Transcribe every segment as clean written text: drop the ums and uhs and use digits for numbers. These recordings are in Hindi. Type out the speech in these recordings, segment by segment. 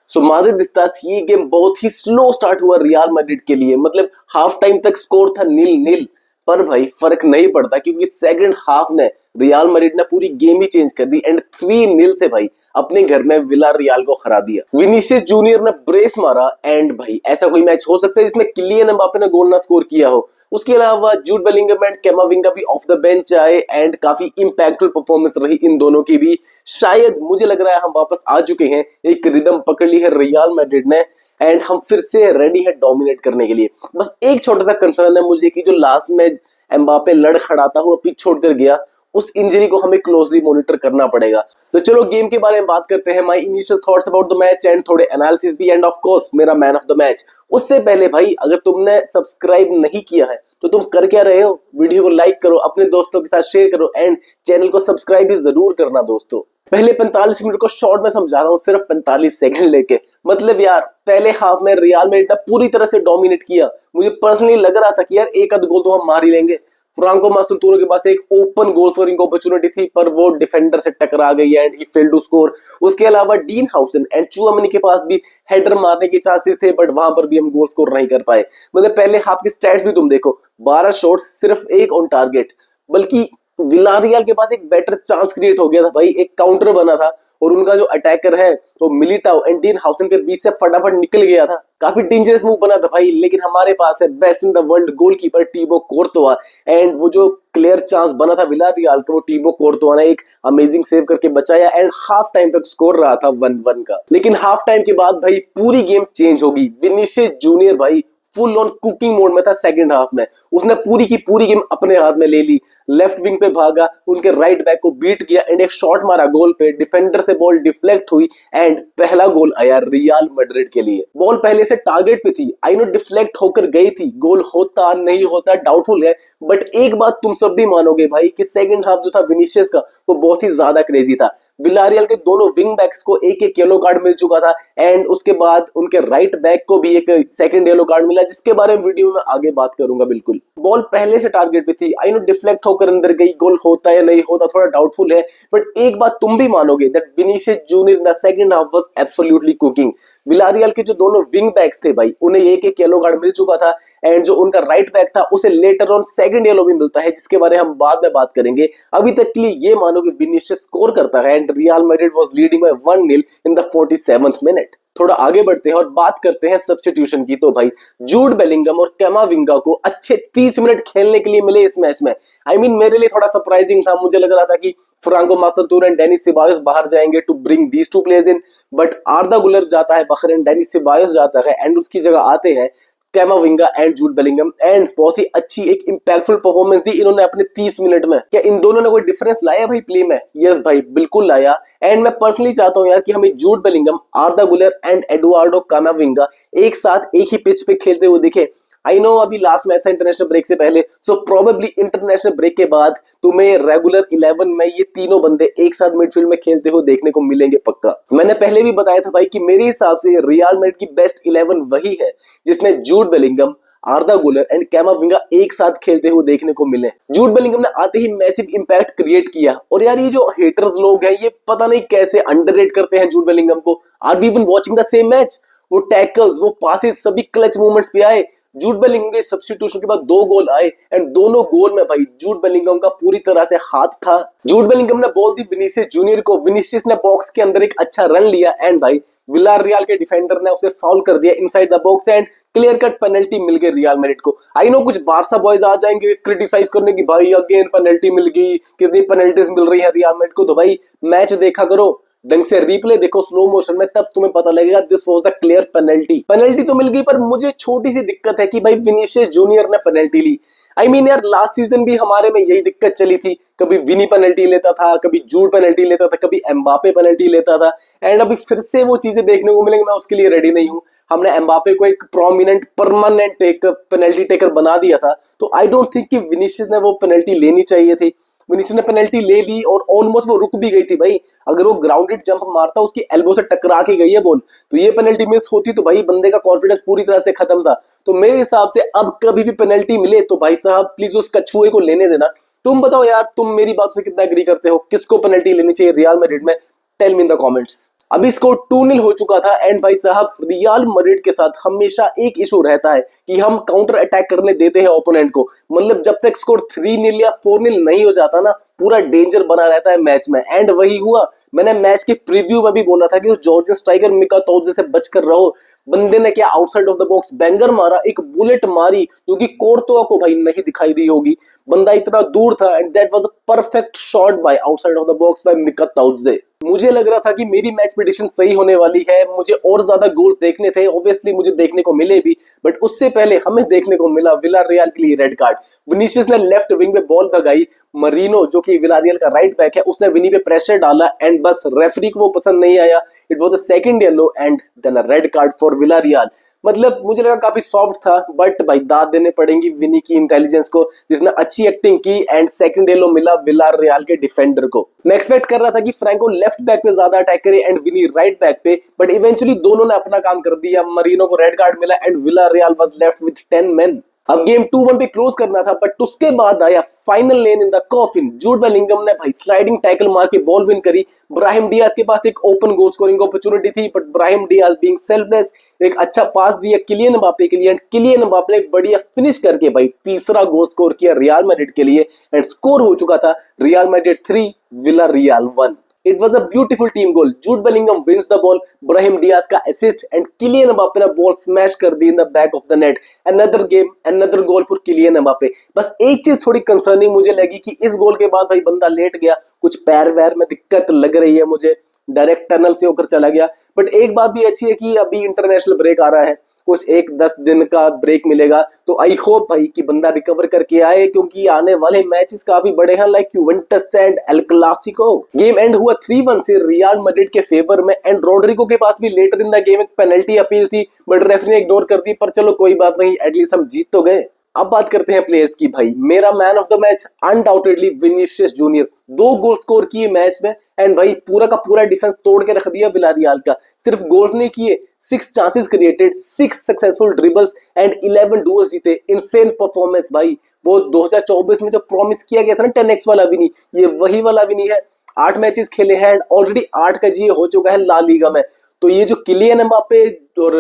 सो मादे दिस्तास ये गेम बहुत ही स्लो स्टार्ट हुआ रियल मैड्रिड के लिए, मतलब हाफ टाइम तक स्कोर था 0-0। पर भाई फर्क नहीं पड़ता क्योंकि सेकंड हाफ में रियल मैड्रिड ने पूरी गेम ही चेंज कर दी एंड 3-0 से भाई अपने घर में विला रियल को हरा दिया। विनीसियस जूनियर ने ब्रेस मारा एंड भाई ऐसा कोई मैच हो सकता है जिसमें किलियन एम्बापे ने गोल ना स्कोर किया हो। उसके अलावा जूड बेलिंगम एंड कैमाविंगा भी ऑफ द बेंच आए एंड काफी इंपैक्टफुल परफॉर्मेंस रही इन दोनों की भी। शायद मुझे लग रहा है हम वापस आ चुके हैं, एक रिदम पकड़ ली है रियल मैड्रिड ने एंड हम फिर से रेडी है डोमिनेट करने के लिए। बस एक छोटा सा कंसर्न है मुझे कि जो लास्ट में एम्बापे लड़खड़ाता हुआ पिच छोड़कर गया, उस इंजरी को हमें क्लोजली मॉनिटर करना पड़ेगा। तो चलो गेम के बारे में बात करते हैं, my initial thoughts about the match and थोड़े एनालिसिस भी एंड ऑफ कोर्स मेरा मैन ऑफ द मैच। उससे पहले भाई अगर तुमने सब्सक्राइब नहीं किया है तो तुम कर क्या रहे हो, वीडियो को लाइक करो, अपने दोस्तों के साथ शेयर करो एंड चैनल को सब्सक्राइब भी जरूर करना दोस्तों। पहले 45 मिनट को शॉर्ट में समझा रहा हूँ, सिर्फ 45 सेकंड लेके। मतलब यार पहले हाफ में रियल मैड्रिड ने पूरी तरह से डोमिनेट किया। मुझे पर्सनली लग रहा था कि यार एक आध गोल तो हम मार ही लेंगे। फ्रांको मास्टरतुरो के पास एक ओपन गोल स्कोरिंग अपॉर्चुनिटी थी पर वो डिफेंडर से टकरा गई and he failed to score. उसके अलावा डीन हाउसन एंड चुआमेनी के पास भी हेडर मारने के चांसेस थे बट वहां पर भी हम गोल स्कोर नहीं कर पाए। मतलब पहले हाफ के स्टैट्स भी तुम देखो, 12 शॉट्स सिर्फ 1 ऑन टारगेट। बल्कि विलारियल के पास एक बेटर चांस क्रिएट हो गया था भाई, एक काउंटर बना था और उनका जो अटैकर है वो मिलिटाओ एंड डीन हाउसन के बीच से फटाफट निकल गया था। काफी डेंजरस मूव बना था भाई, लेकिन हमारे पास है best in the world goalkeeper टीबो कोर्तोआ and वो जो क्लियर चांस बना था विलारियल का वो टीबो कोर्तोआ ने एक अमेजिंग सेव करके बचाया एंड हाफ टाइम तक स्कोर रहा था 1-1 का। लेकिन हाफ टाइम के बाद भाई पूरी गेम चेंज होगी। विनीसियस जूनियर भाई फुल ऑन कुकिंग मोड में था सेकंड हाफ में, उसने पूरी की पूरी गेम अपने हाथ में ले ली। लेफ्ट विंग पे भागा, उनके राइट बैक को बीट किया एंड एक शॉट मारा गोल पे, डिफेंडर से बॉल डिफ्लेक्ट हुई एंड पहला गोल आया रियल मैड्रिड के लिए। बॉल पहले से टारगेट पे थी, आई नो डिफ्लेक्ट होकर गई थी, गोल होता नहीं होता डाउटफुल है, बट एक बात तुम सब भी मानोगे भाई कि सेकंड हाफ जो था विनीसियस का वो बहुत ही ज्यादा क्रेजी था। विलारियल के दोनों विंग बैक्स को एक एक येलो कार्ड मिल चुका था एंड उसके बाद उनके राइट बैक को भी एक सेकंड येलो कार्ड मिला जिसके बारे में वीडियो में आगे बात करूंगा। बिल्कुल बॉल पहले से टारगेट पे थी, आई नो डिफ्लेक्ट होकर अंदर गई, गोल होता या नहीं होता थोड़ा डाउटफुल है, बट एक बात तुम भी मानोगे that Vinicius junior in the second half was absolutely cooking. Villarreal के जो दोनों विंग बैक्स थे भाई उन्हें एक एक येलो कार्ड मिल चुका था एंड जो उनका राइट बैक था उसे लेटर ऑन सेकंड येलो भी मिलता है जिसके बारे में हम बाद में बात करेंगे। अभी तक के लिए ये मानो कि विनीसियस स्कोर करता है and real Madrid was leading by 1-0 in the 47th minute. थोड़ा आगे बढ़ते हैं और बात करते हैं सब्स्टिट्यूशन की। तो भाई जूड बेलिंगम और कैमाविंगा को अच्छे 30 मिनट खेलने के लिए मिले इस मैच में। आई मीन मेरे लिए थोड़ा सरप्राइजिंग था, मुझे लग रहा था कि Franco Mastantuono and Dani Ceballos बाहर जाएंगे to bring these two players in, but Arda Guler जाता है बाहर एंड डेनिस सिबायोस जाता है एंड उसकी जगह आते हैं Camavinga and Jude Bellingham and बहुत ही अच्छी एक इंपैक्टफुल परफॉर्मेंस दी इन्होंने अपने 30 मिनट में। क्या इन दोनों ने कोई डिफरेंस लाया भाई प्ले में? यस भाई बिल्कुल लाया एंड मैं पर्सनली चाहता हूं यार कि हमें जूड बेलिंगम, आर्दा गुलर एंड एडुआर्डो कैमाविंगा एक साथ एक ही पिच पे खेलते हुए दिखे। आई नो अभी लास्ट मैच था इंटरनेशनल ब्रेक से पहले, सो प्रोबेबली इंटरनेशनल ब्रेक के बाद तुम्हें रेगुलर 11 में ये तीनों बंदे एक साथ मिडफील्ड में खेलते हुए देखने को मिलेंगे पक्का। मैंने पहले भी बताया था भाई कि मेरे हिसाब से रियल मैड्रिड की बेस्ट 11 वही है जिसमें जूड बेलिंगम, आर्दा गुलर एंड कैमाविंगा एक साथ खेलते हुए देखने को मिले। जूड बेलिंगम ने आते ही मैसिव इंपैक्ट क्रिएट किया और यार ये जो हेटर्स लोग हैं ये पता नहीं कैसे अंडररेट करते हैं जूड बेलिंगम को। Are we even watching the same match? वो टैकल्स, वो पासेस सभी क्लच मूवमेंट्स पे आए। जूड बेलिंगम के सब्स्टिट्यूशन के बाद 2 गोल आए एंड दोनों गोल में भाई जूड बेलिंगम का पूरी तरह से हाथ था। जूड बेलिंगम ने बॉल दी विनीसियस जूनियर को, विनीसियस ने बॉक्स के अंदर एक अच्छा रन लिया एंड भाई विलारियल के डिफेंडर ने उसे फाउल कर दिया inside the box and clear cut penalty मिल गई रियल मैड्रिड को। आई नो कुछ बारसा बॉयज आ जाएंगे क्रिटिसाइज करने की भाई अगेन पेनल्टी मिल गई, कितनी पेनल्टीज मिल रही है रियल मैड्रिड को। तो भाई मैच देखा करो, ढंग से रिप्ले देखो स्लो मोशन में, तब तुम्हें पता लगेगा this was a clear penalty. Penalty तो मिल गई पर मुझे छोटी सी दिक्कत है कि भाई विनीसियस जूनियर ने पेनल्टी ली। आई मीन यार लास्ट सीजन भी हमारे में यही दिक्कत चली थी, कभी विनी पेनल्टी लेता था, कभी जूड पेनल्टी लेता था, कभी एम्बापे पेनल्टी लेता था एंड अभी फिर से वो चीजें देखने को मिलेंगी। मैं उसके लिए रेडी नहीं हूं। हमने एम्बापे को एक प्रोमिनेंट परमानेंट एक पेनल्टी टेकर बना दिया था, तो आई डोंट थिंक कि विनीसियस ने वो पेनल्टी लेनी चाहिए थी। विनीसियस ने पेनल्टी ले ली और ऑलमोस्ट वो रुक भी गई थी भाई। अगर वो ग्राउंडेड जंप मारता उसकी एल्बो से टकरा के गई है बॉल, तो ये पेनल्टी मिस होती तो भाई बंदे का कॉन्फिडेंस पूरी तरह से खत्म था। तो मेरे हिसाब से अब कभी भी पेनल्टी मिले तो भाई साहब प्लीज उस कछुए को लेने देना। तुम बताओ यार, तुम मेरी बात से कितना एग्री करते हो? किसको पेनल्टी लेनी चाहिए रियल मैड्रिड में? Tell me in the comments. अभी स्कोर 2-0 हो चुका था एंड भाई साहब रियल मैड्रिड के साथ हमेशा एक इशू रहता है कि हम काउंटर अटैक करने देते हैं ओपोनेंट को। मतलब जब तक स्कोर 3-0 या 4-0 नहीं हो जाता ना, पूरा डेंजर बना रहता है मैच में। एंड वही हुआ। मैंने मैच के प्रीव्यू में भी बोला था कि उस जॉर्जियन स्ट्राइकर मिका तोजे से बचकर रहो। बंदे ने क्या outside of the box banger मारा, एक बुलेट मारी जो कि कोर्तोआ को भाई नहीं दिखाई दी होगी। बंदा इतना दूर था and that was a perfect shot by outside of the box by मिका तोजे। मुझे लग रहा था कि मेरी मैच प्रेडिक्शन सही होने वाली है, मुझे और ज्यादा गोल्स देखने थे, ऑब्वियसली मुझे देखने को मिले भी, बट उससे पहले हमें देखने को मिला विलारियल के लिए रेड कार्ड। विनीसियस ने लेफ्ट विंग में बॉल भगाई, मरीनो जो कि विलारियल का राइट बैक है उसने विनी पे प्रेशर डाला एंड बस रेफरी को वो पसंद नहीं आया। It was a second yellow and then a red card for Villarreal. मतलब मुझे लगा काफी सॉफ्ट था, बट भाई दाद देने पड़ेंगी विनी की इंटेलिजेंस को जिसने अच्छी एक्टिंग की एंड सेकंड येलो मिला विलारियल के डिफेंडर को। मैं एक्सपेक्ट कर रहा था कि फ्रैंको लेफ्ट बैक पे ज्यादा अटैक करे एंड विनी राइट बैक पे, बट इवेंचुअली दोनों ने अपना काम कर दिया। मरीनो को रेड कार्ड मिला and Villarreal was left with 10 men। अब गेम 2-1 पे क्लोज करना था, बट उसके बाद आया final lane in the coffin. Jude Bellingham ने भाई स्लाइडिंग टैकल मार के बॉल विन करी। ब्राहिम डियाज के पास एक ओपन गोल स्कोरिंग अपॉर्चुनिटी थी, but Brahim Diaz being selfless एक अच्छा पास दिया किलियन एम्बापे के लिए एंड किलियन एम्बापे ने एक बढ़िया फिनिश करके भाई तीसरा गोल स्कोर किया रियल मैड्रिड के लिए एंड स्कोर हो चुका था real Madrid 3 Villarreal 1। It was a beautiful team goal. Jude Bellingham wins the ball. Brahim Diaz का assist and Kylian Mbappe ने ball smash कर दी in the back of the net. Another game, another goal for Kylian Mbappe. बस एक चीज थोड़ी कंसर्निंग मुझे लगी कि इस गोल के बाद भाई बंदा लेट गया, कुछ पैर वैर में दिक्कत लग रही है मुझे, डायरेक्ट टनल से होकर चला गया। बट एक बात भी अच्छी है कि अभी इंटरनेशनल ब्रेक आ रहा है, कुछ एक 10 दिन का ब्रेक मिलेगा, तो आई होप भाई कि बंदा रिकवर करके आए क्योंकि आने वाले मैचेस काफी बड़े हैं like Juventus and El Clasico. Game and हुआ 3-1 से रियल मैड्रिड के फेवर में एंड रोड्रिगो के पास भी लेटर इन द गेम एक पेनल्टी अपील थी, बट रेफरी ने इग्नोर कर दी। पर चलो कोई बात नहीं, एटलीस्ट हम जीत तो गए। अब बात करते हैं प्लेयर्स की। भाई मेरा man of the match undoubtedly Vinicius junior, 2 goal score किए मैच में एंड भाई पूरा का पूरा डिफेंस तोड़ के रख दिया विलारियल का। सिर्फ गोल्स नहीं किए, 6 chances created, 6 successful dribbles and 11 duels जीते। इनसेन परफॉर्मेंस भाई। वो 2024 में जो प्रॉमिस किया गया था ना 10x वाला विनी, ये वही वाला विनी है। 8 मैचेस खेले हैं एंड ऑलरेडी 8 का जी हो चुका है ला लीगा में। तो ये जो किलियन एम्बापे और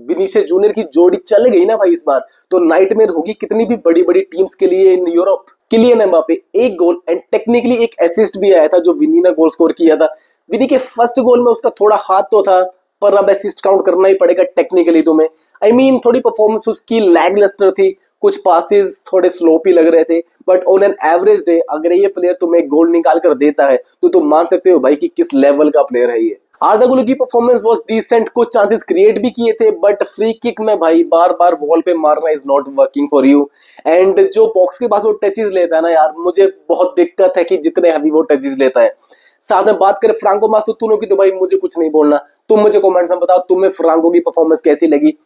विनीसियस जूनियर की जोड़ी चल गई ना भाई इस बार, तो नाइटमेयर होगी कितनी भी बड़ी बड़ी टीम्स के लिए in Europe. Kylian Mbappe 1 goal and technically एक असिस्ट भी आया था जो विनी ने गोल स्कोर किया था। विनी के फर्स्ट गोल में उसका थोड़ा हाथ तो था, पर अब असिस्ट काउंट करना ही पड़ेगा टेक्निकली तुम्हें। आई मीन थोड़ी परफॉर्मेंस उसकी लैगलस्टर थी, कुछ पासेस थोड़े स्लोपी लग रहे थे, but on an average day अगर ये प्लेयर तुम्हें गोल निकाल कर देता है तो तुम मान सकते हो भाई कि किस लेवल का प्लेयर है ये। आर्दा गुलर की परफॉर्मेंस वाज डिसेंट, कुछ चांसेस क्रिएट भी किए थे, बट फ्री किक में भाई बार बार वॉल पे मारना is not working for you. And जो बॉक्स के पास वो टचेस लेता है ना यार, मुझे बहुत दिक्कत है कि जितने हैवी वो टचेस लेता है। साथ में बात करें फ्रांको मासूतुनो की, तो भाई मुझे कुछ नहीं बोलना, तुम मुझे कमेंट में बताओ तुम्हें फ्रांको की परफॉर्मेंस कैसी लगी।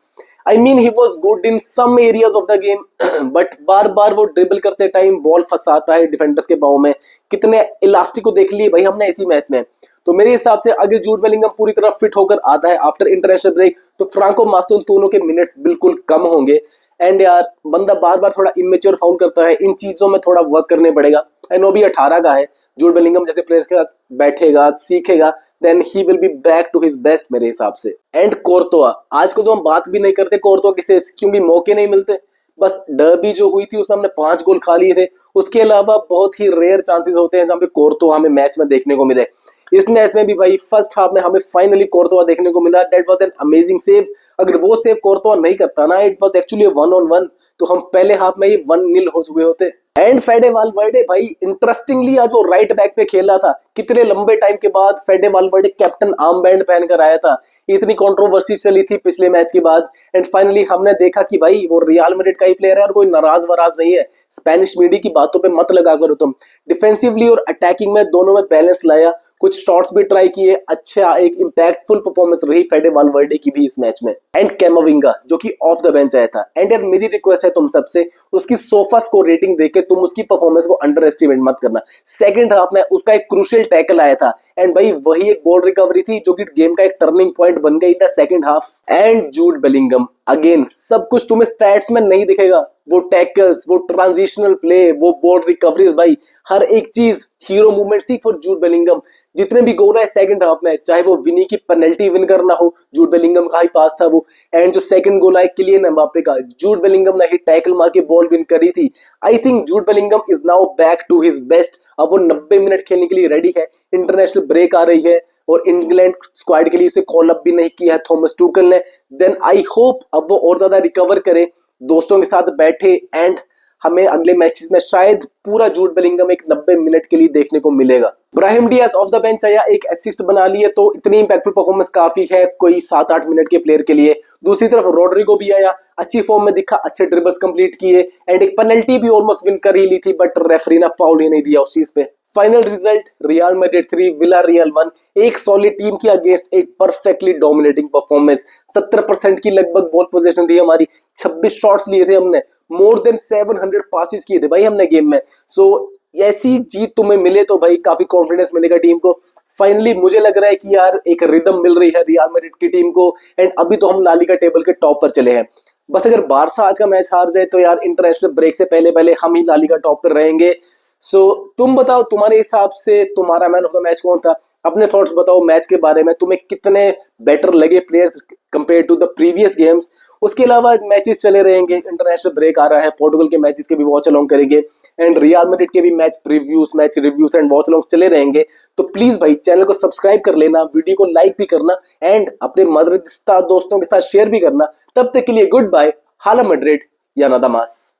I mean he was good in some areas of the game, but बार बार वो ड्रिबल करते टाइम बॉल फंसाता है डिफेंडर्स के पाँव में। कितने इलास्टिक को देख लिए भाई हमने इसी मैच में। तो मेरे हिसाब से अगर जूड बेलिंगम पूरी तरह फिट होकर आता है आफ्टर इंटरनेशनल ब्रेक, तो फ्रांको मासूतुनो के मिनट्स बिल्कुल कम होंगे। एंड यार बंदा बार बार थोड़ा इमेच्योर फाउल करता है, इन चीजों में थोड़ा वर्क करने पड़ेगा। एंड वो भी 18 का है। जूड बेलिंगम जैसे प्लेयर्स के साथ बैठेगा, सीखेगा, then he will be back to his best मेरे हिसाब से। एंड कोर्तोआ, आज को तो हम बात भी नहीं करते कोर्तोआ की सेव्स, क्योंकि मौके नहीं मिलते। बस डर्बी जो हुई थी उसमें हमने 5 गोल खा लिए थे, उसके अलावा बहुत ही रेयर चांसेस होते हैं जहां पे कोर्तोआ हमें मैच में देखने को मिले। इस मैच में भी भाई फर्स्ट हाफ में हमें फाइनली कोर्तोआ देखने को मिला। That was an amazing save. अगर वो सेव कोर्तोआ नहीं करता ना, इट वाज एक्चुअली 1-on-1, तो हम पहले हाफ में ही 1-0 हो चुके होते। एंड फेडे वालवर्डे भाई इंटरेस्टिंगली आज वो राइट बैक पे खेला था। कितने लंबे टाइम के बाद फेडे वालवर्डे कैप्टन आर्म बैंड पहनकर आया था। इतनी कंट्रोवर्सी चली थी पिछले मैच के बाद एंड फाइनली हमने देखा कि भाई वो रियल मैड्रिड का ही प्लेयर है और कोई नाराज वराज नहीं है। स्पेनिश मीडिया की बातों पे मत लगा करो तुम। डिफेंसिवली और अटैकिंग में दोनों में बैलेंस लाया, कुछ शॉट्स भी ट्राई किए। अच्छा एक इंपैक्टफुल परफॉर्मेंस रही फेडे वालवर्डे की भी इस मैच में। एंड कैमाविंगा जो कि ऑफ द बेंच आया था। एंड यार मेरी रिक्वेस्ट है तुम सबसे, उसकी सोफा स्कोर रेटिंग देके तुम उसकी परफॉर्मेंस को अंडर एस्टिमेट मत करना। सेकंड हाफ में उसका एक क्रूशियल टैकल आया था एंड भाई वही एक बॉल रिकवरी थी जो कि गेम का एक टर्निंग पॉइंट बन गई था second half. And Jude Bellingham again, सब कुछ तुम्हें स्टैट्स में नहीं दिखेगा, वो टैकल्स, वो ट्रांजिशनल प्ले, वो बॉल रिकवरीज, भाई हर एक चीज हीरो मूवमेंट्स थी फॉर जूड बेलिंगम। जितने भी गोल है सेकंड हाफ में, चाहे वो विनी की पेनल्टी विन करना हो, जूड बेलिंगम का ही पास था वो, एंड जो सेकंड गोल आया किलियन एम्बापे का, जूड बेलिंगम ने ही टैकल मार के बॉल विन करी थी। I think Jude Bellingham is now back to his best. अब वो 90 मिनट खेलने के लिए रेडी है। इंटरनेशनल ब्रेक आ रही है और इंग्लैंड स्क्वाड के लिए उसे कॉल अप भी नहीं किया है थॉमस टूकल ने। देन आई होप अब वो और ज्यादा रिकवर करे, दोस्तों के साथ बैठे, एंड हमें अगले मैचेस में शायद पूरा जूड बेलिंगम एक 90 मिनट के लिए देखने को मिलेगा। Brahim Diaz off the bench आया, एक असिस्ट बना लिए, तो इतनी इंपैक्टफुल परफॉर्मेंस काफी है कोई 7-8 मिनट के प्लेयर के लिए। दूसरी तरफ रोड्रिगो भी आया, अच्छी फॉर्म में दिखा, अच्छे ड्रिबल्स कंप्लीट किए, एंड एक पेनल्टी भी ऑलमोस्ट विन कर ही ली थी, बट रेफरी ने फाउल ही नहीं दिया उस चीज पे। Final result real Madrid 3 Villarreal 1। एक सॉलिड टीम के अगेंस्ट एक परफेक्टली डोमिनेटिंग परफॉर्मेंस। 70% की लगभग बॉल पोजीशन थी हमारी, 26 शॉट्स लिए थे हमने, मोर देन 700 पासिस किए थे भाई हमने गेम में। सो ऐसी जीत तुम्हें मिले तो भाई काफी कॉन्फिडेंस मिलेगा टीम को। फाइनली मुझे लग रहा है कि यार एक रिदम मिल रही है रियल मैड्रिड की टीम को, एंड अभी तो हम ला लीगा टेबल के टॉप पर चले हैं। बस अगर बारसा आज का मैच हार जाए तो यार इंटरनेशनल ब्रेक से पहले पहले हम ही ला लीगा टॉप पर रहेंगे। सो तुम बताओ तुम्हारे हिसाब से तुम्हारा मैन ऑफ द मैच कौन था? अपने थॉट्स बताओ मैच के बारे में, तुम्हें कितने बेटर लगे players compare to the previous games. उसके अलावा मैचेस चले रहेंगे, इंटरनेशनल ब्रेक आ रहा है, पोर्टुगल के मैचेस के भी वॉच अलोंग करेंगे, एंड रियल मैड्रिड के भी match previews, match reviews and watch along चले रहेंगे। तो प्लीज भाई चैनल को सब्सक्राइब कर लेना, वीडियो को लाइक भी करना, एंड अपने मदरस्ता दोस्तों के साथ शेयर भी करना। तब तक के लिए गुड बाय, हाला मैड्रिड या नादामास।